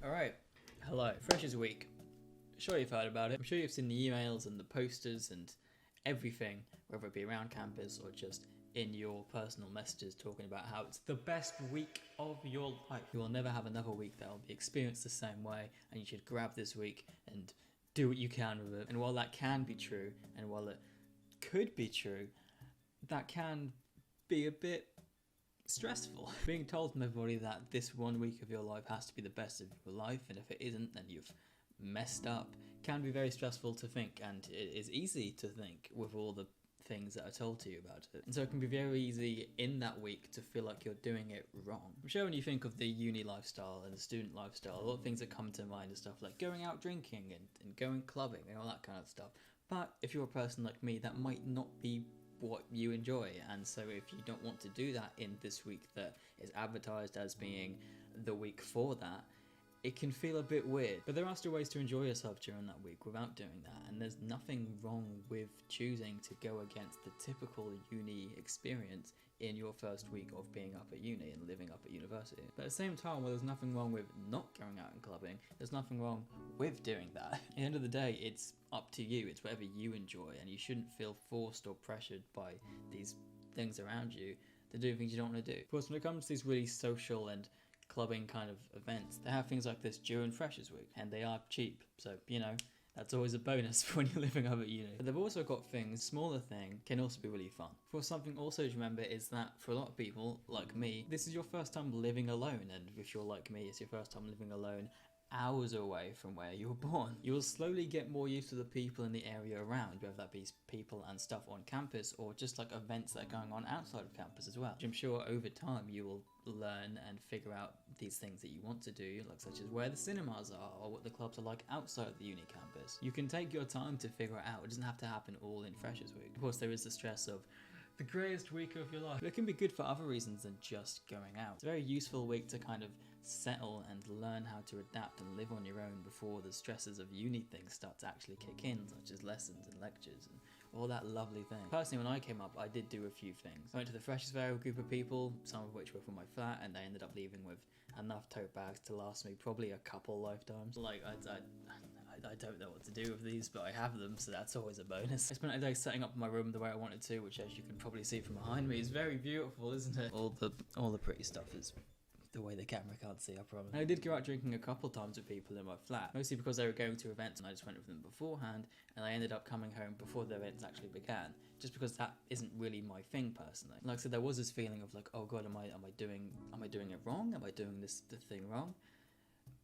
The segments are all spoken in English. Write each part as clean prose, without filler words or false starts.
Alright, hello. Freshers Week. Sure you've heard about it. I'm sure you've seen the emails and the posters and everything, whether it be around campus or just in your personal messages talking about how it's the best week of your life. You will never have another week that will be experienced the same way, and you should grab this week and do what you can with it. And while that can be true, and while it could be true, that can be a bit stressful. Being told from everybody that this 1 week of your life has to be the best of your life, and if it isn't, then you've messed up, can be very stressful to think, and it is easy to think with all the things that are told to you about it. And so it can be very easy in that week to feel like you're doing it wrong. I'm sure when you think of the uni lifestyle and the student lifestyle, a lot of things that come to mind are stuff like going out drinking and going clubbing and all that kind of stuff. But if you're a person like me, that might not be what you enjoy, and so if you don't want to do that in this week that is advertised as being the week for that, it can feel a bit weird. But there are still ways to enjoy yourself during that week without doing that, and there's nothing wrong with choosing to go against the typical uni experience in your first week of being up at uni and living up at university. But at the same time, while there's nothing wrong with not going out and clubbing, there's nothing wrong with doing that. At the end of the day, it's up to you. It's whatever you enjoy, and you shouldn't feel forced or pressured by these things around you to do things you don't want to do. Of course, when it comes to these really social and clubbing kind of events, they have things like this during Freshers Week, and they are cheap, so you know, that's always a bonus for when you're living up at uni. But they've also got things, smaller thing, can also be really fun. For something also to remember is that for a lot of people, like me, this is your first time living alone, and if you're like me, it's your first time living alone hours away from where you were born. You will slowly get more used to the people in the area around, whether that be people and stuff on campus or just like events that are going on outside of campus as well. Which I'm sure over time you will learn and figure out these things that you want to do, like such as where the cinemas are or what the clubs are like outside of the uni campus. You can take your time to figure it out. It doesn't have to happen all in Freshers Week. Of course, there is the stress of the greatest week of your life. But it can be good for other reasons than just going out. It's a very useful week to kind of settle and learn how to adapt and live on your own before the stresses of uni things start to actually kick in, such as lessons and lectures and all that lovely thing. Personally, when I came up, I did do a few things. I went to the Freshers Fair with a group of people, some of which were from my flat, and they ended up leaving with enough tote bags to last me probably a couple lifetimes. Like, I don't know what to do with these, but I have them, so that's always a bonus. I spent a day setting up my room the way I wanted to, which, as you can probably see from behind me, is very beautiful, isn't it? All the pretty stuff is the way the camera can't see, I promise. And I did go out drinking a couple times with people in my flat, mostly because they were going to events and I just went with them beforehand, and I ended up coming home before the events actually began, just because that isn't really my thing personally. Like I said, there was this feeling of like, oh god, am I doing it wrong? Am I doing the thing wrong?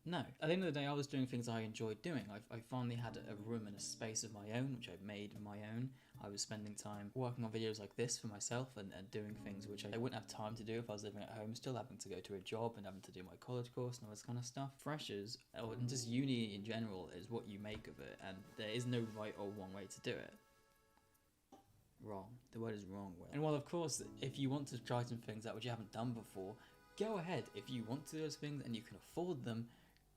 No. At the end of the day, I was doing things I enjoyed doing. I finally had a room and a space of my own, which I made my own. I was spending time working on videos like this for myself and doing things which I wouldn't have time to do if I was living at home, still having to go to a job and having to do my college course and all this kind of stuff. Freshers, or just uni in general, is what you make of it, and there is no right or wrong way to do it. Wrong. The word is wrong, Will. And while of course, if you want to try some things out which you haven't done before, go ahead. If you want to do those things and you can afford them,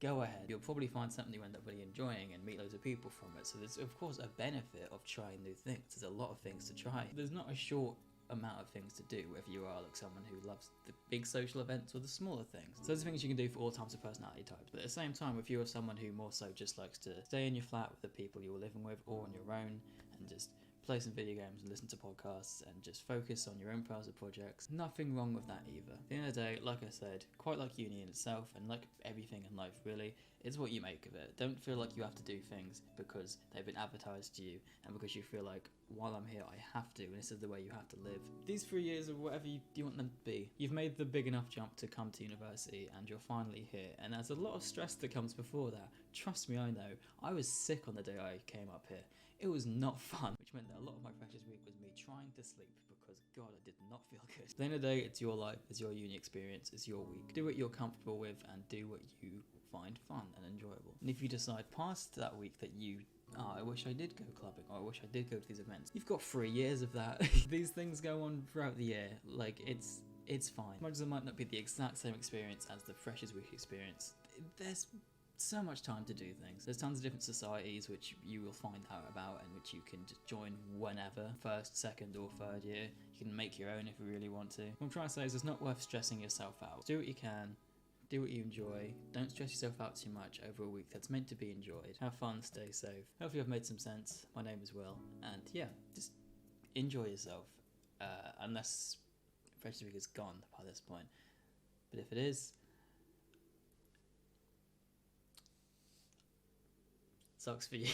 go ahead. You'll probably find something you end up really enjoying and meet loads of people from it. So there's of course a benefit of trying new things. There's a lot of things to try. There's not a short amount of things to do, whether you are like someone who loves the big social events or the smaller things. So there's things you can do for all types of personality types. But at the same time, if you're someone who more so just likes to stay in your flat with the people you're living with or on your own and just play some video games and listen to podcasts and just focus on your own personal projects, nothing wrong with that either. At the end of the day, like I said, quite like uni in itself and like everything in life really, it's what you make of it. Don't feel like you have to do things because they've been advertised to you and because you feel like, while I'm here, I have to, and this is the way you have to live. These 3 years or whatever you want them to be, you've made the big enough jump to come to university and you're finally here, and there's a lot of stress that comes before that. Trust me, I know. I was sick on the day I came up here. It was not fun, which meant that a lot of my Freshers Week was me trying to sleep because god, I did not feel good. At the end of the day, it's your life, it's your uni experience, it's your week. Do what you're comfortable with and do what you find fun and enjoyable. And if you decide past that week that I wish I did go clubbing, or I wish I did go to these events, you've got 3 years of that. These things go on throughout the year. Like, it's fine. As much as it might not be the exact same experience as the Freshers Week experience, there's so much time to do things. There's tons of different societies which you will find out about and which you can just join whenever, first, second or third year. You can make your own if you really want to. What I'm trying to say is it's not worth stressing yourself out. Do what you can, Do what you enjoy. Don't stress yourself out too much over a week that's meant to be enjoyed. Have fun, stay safe. Hopefully I've made some sense. My name is Will, and yeah, just enjoy yourself. Unless Freshers Week is gone by this point. But if it is, sucks for you.